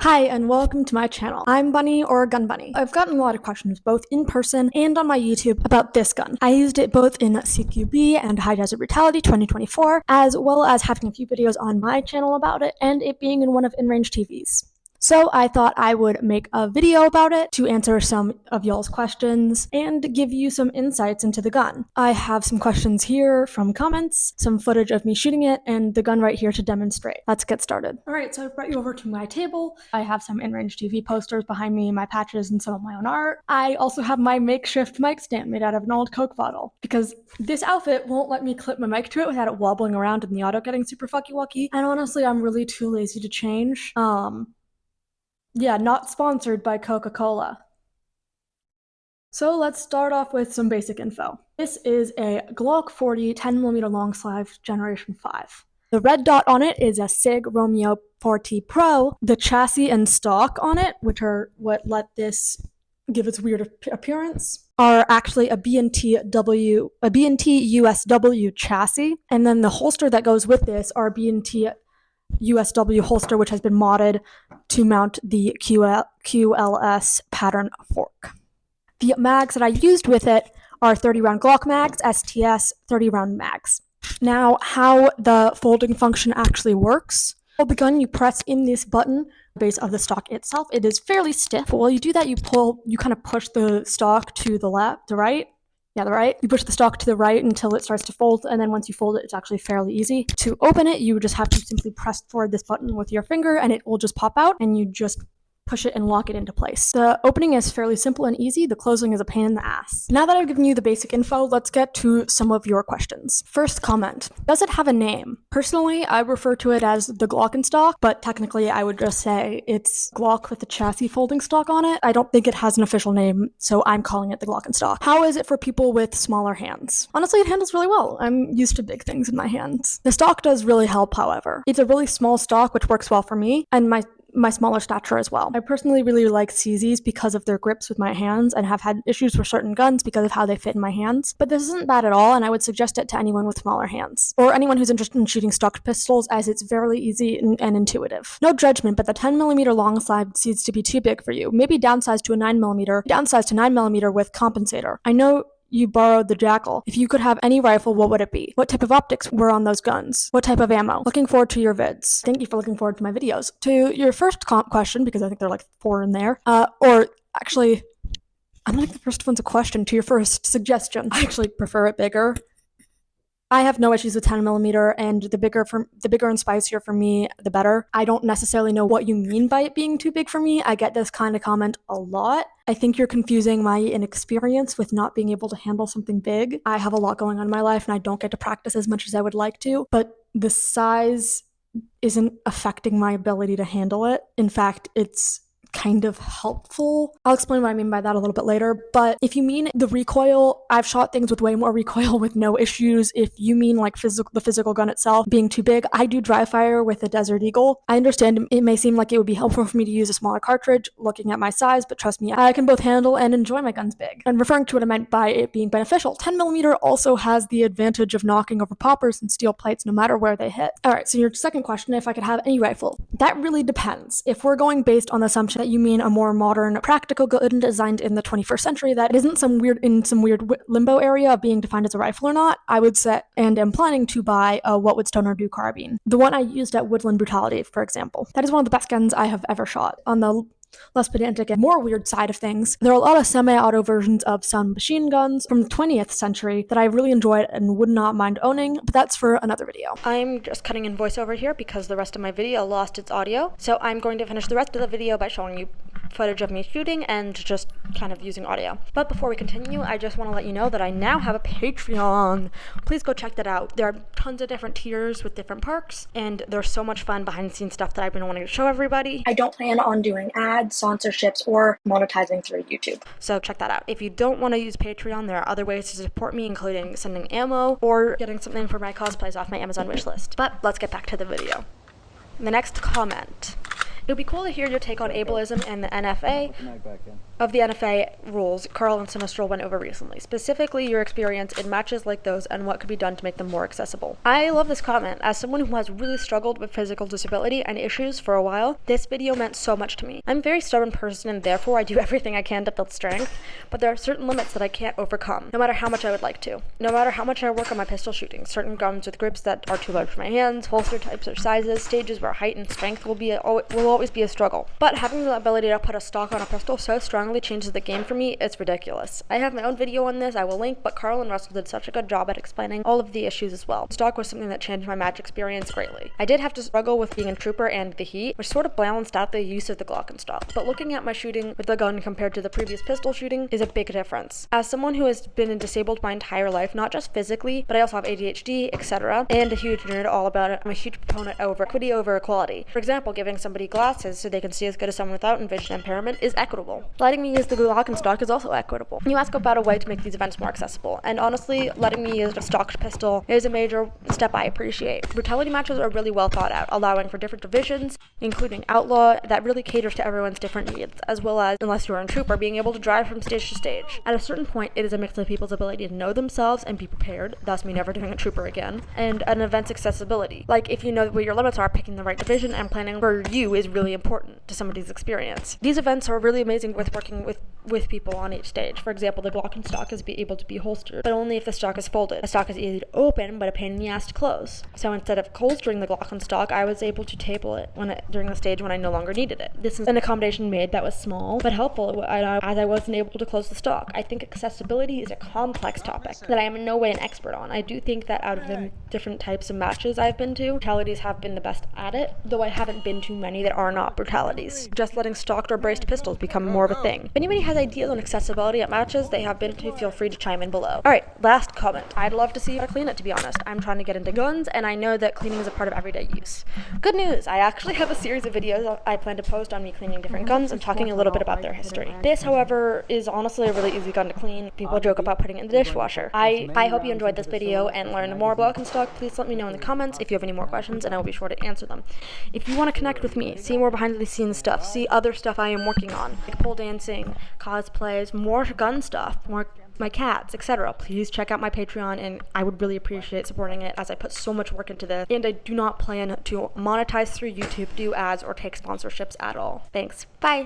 Hi, and welcome to my channel. I'm Bunny, or Gun Bunny. I've gotten a lot of questions, both in person and on my YouTube, about this gun. I used it both in CQB and High Desert Brutality 2024, as well as having a few videos on my channel about it, and it being in one of InRange TVs. So I thought I would make a video about it to answer some of y'all's questions and give you some insights into the gun. I have some questions here from comments, some footage of me shooting it, and the gun right here to demonstrate. Let's get started. Alright, so I've brought you over to my table. I have some InRange TV posters behind me, my patches, and some of my own art. I also have my makeshift mic stand made out of an old Coke bottle, because this outfit won't let me clip my mic to it without it wobbling around and the audio getting super fucky-wucky, and honestly, I'm really too lazy to change. Yeah, not sponsored by Coca-Cola. So let's start off with some basic info. This is a Glock 40 10mm long slide Generation 5. The red dot on it is a SIG Romeo 4T Pro. The chassis and stock on it, which are what let this give its weird appearance, are actually a B&T USW chassis, and then the holster that goes with this are B&T USW holster, which has been modded to mount the QLS pattern fork. The mags that I used with it are 30-round Glock mags, STS 30-round mags. Now, how the folding function actually works. Hold the gun, you press in this button, the base of the stock itself. It is fairly stiff. While you do that, you kind of push the stock to the right. You push the stock to the right until it starts to fold, and then once you fold it, it's actually fairly easy. To open it, you just have to simply press forward this button with your finger, and it will just pop out, and you just push it and lock it into place. The opening is fairly simple and easy. The closing is a pain in the ass. Now that I've given you the basic info, let's get to some of your questions. First comment, does it have a name? Personally, I refer to it as the Glock'n stock, but technically I would just say it's Glock with the chassis folding stock on it. I don't think it has an official name, so I'm calling it the Glock'n stock. How is it for people with smaller hands? Honestly, it handles really well. I'm used to big things in my hands. The stock does really help, however. It's a really small stock, which works well for me, and my smaller stature as well. I personally really like CZs because of their grips with my hands, and have had issues with certain guns because of how they fit in my hands. But this isn't bad at all, and I would suggest it to anyone with smaller hands, or anyone who's interested in shooting stocked pistols, as it's very easy and intuitive. No judgment, but the 10mm long slide seems to be too big for you. Maybe downsize to a 9mm, downsize to 9mm with compensator. I know you borrowed the Jackal. If you could have any rifle, what would it be? What type of optics were on those guns? What type of ammo? Looking forward to your vids. Thank you for looking forward to my videos. To your first question, because I think there are like 4 in there, or actually, I don't think the first one's a question. To your first suggestion, I actually prefer it bigger. I have no issues with 10mm, and the bigger and spicier for me, the better. I don't necessarily know what you mean by it being too big for me. I get this kind of comment a lot. I think you're confusing my inexperience with not being able to handle something big. I have a lot going on in my life, and I don't get to practice as much as I would like to, but the size isn't affecting my ability to handle it. In fact, it's kind of helpful. I'll explain what I mean by that a little bit later, but if you mean the recoil, I've shot things with way more recoil with no issues. If you mean like the physical gun itself being too big, I do dry fire with a Desert Eagle. I understand it may seem like it would be helpful for me to use a smaller cartridge looking at my size, but trust me, I can both handle and enjoy my guns big. And referring to what I meant by it being beneficial, 10mm also has the advantage of knocking over poppers and steel plates no matter where they hit. Alright, so your second question, if I could have any rifle. That really depends. If we're going based on the assumption that you mean a more modern, practical gun designed in the 21st century that isn't some weird limbo area of being defined as a rifle or not, I would set and am planning to buy a What Would Stoner Do carbine. The one I used at Woodland Brutality, for example. That is one of the best guns I have ever shot. On the less pedantic and more weird side of things, there are a lot of semi-auto versions of some machine guns from the 20th century that I really enjoyed and would not mind owning, but that's for another video. I'm just cutting in voiceover here because the rest of my video lost its audio, so I'm going to finish the rest of the video by showing you footage of me shooting and just kind of using audio. But before we continue, I just want to let you know that I now have a Patreon. Please go check that out. There are tons of different tiers with different perks, and there's so much fun behind the scenes stuff that I've been wanting to show everybody. I don't plan on doing ads, sponsorships, or monetizing through YouTube. So check that out. If you don't want to use Patreon, there are other ways to support me, including sending ammo or getting something for my cosplays off my Amazon wishlist. But let's get back to the video. The next comment. It would be cool to hear your take on ableism and the NFA rules Carl and Sinistral went over recently, specifically your experience in matches like those and what could be done to make them more accessible. I love this comment. As someone who has really struggled with physical disability and issues for a while, this video meant so much to me. I'm a very stubborn person and therefore I do everything I can to build strength, but there are certain limits that I can't overcome, no matter how much I would like to. No matter how much I work on my pistol shooting, certain guns with grips that are too large for my hands, holster types or sizes, stages where height and strength will always be a struggle. But having the ability to put a stock on a pistol so strongly changes the game for me, it's ridiculous. I have my own video on this, I will link, but Carl and Russell did such a good job at explaining all of the issues as well. Stock was something that changed my match experience greatly. I did have to struggle with being a trooper and the heat, which sort of balanced out the use of the Glock'n stock, but looking at my shooting with the gun compared to the previous pistol shooting is a big difference. As someone who has been disabled my entire life, not just physically, but I also have ADHD, etc., and a huge nerd all about it, I'm a huge proponent over equity over equality. For example, giving somebody glasses so they can see as good as someone without vision impairment is equitable. Letting me use the Glock'n stock is also equitable. You ask about a way to make these events more accessible, and honestly, letting me use a stocked pistol is a major step I appreciate. Brutality matches are really well thought out, allowing for different divisions, including outlaw, that really caters to everyone's different needs, as well as, unless you're a trooper, being able to drive from stage to stage. At a certain point, it is a mix of people's ability to know themselves and be prepared, thus me never doing a trooper again, and an event's accessibility. Like, if you know where your limits are, picking the right division and planning for you is really important to somebody's experience. These events are really amazing with working with people on each stage. For example, the Glock'n stock is able to be holstered, but only if the stock is folded. The stock is easy to open, but a pain in the ass to close. So instead of holstering the Glock'n stock, I was able to table it during the stage when I no longer needed it. This is an accommodation made that was small, but helpful as I wasn't able to close the stock. I think accessibility is a complex topic that I am in no way an expert on. I do think that out of the different types of matches I've been to, brutalities have been the best at it, though I haven't been to many that are not brutalities. Just letting stocked or braced pistols become more of a thing. If anybody has ideas on accessibility at matches they have been to, feel free to chime in below. Alright, last comment. I'd love to see how to clean it, to be honest. I'm trying to get into guns, and I know that cleaning is a part of everyday use. Good news! I actually have a series of videos I plan to post on me cleaning different guns and talking a little bit about their history. This, however, is honestly a really easy gun to clean. People joke about putting it in the dishwasher. I hope you enjoyed this video and learned more about Glock'n stock. Please let me know in the comments if you have any more questions, and I will be sure to answer them. If you want to connect with me, see more behind the scenes stuff, see other stuff I am working on, like pole dancing, cosplays, more gun stuff, more my cats, etc., please check out my Patreon, and I would really appreciate supporting it as I put so much work into this, and I do not plan to monetize through YouTube, do ads, or take sponsorships at all. Thanks. Bye.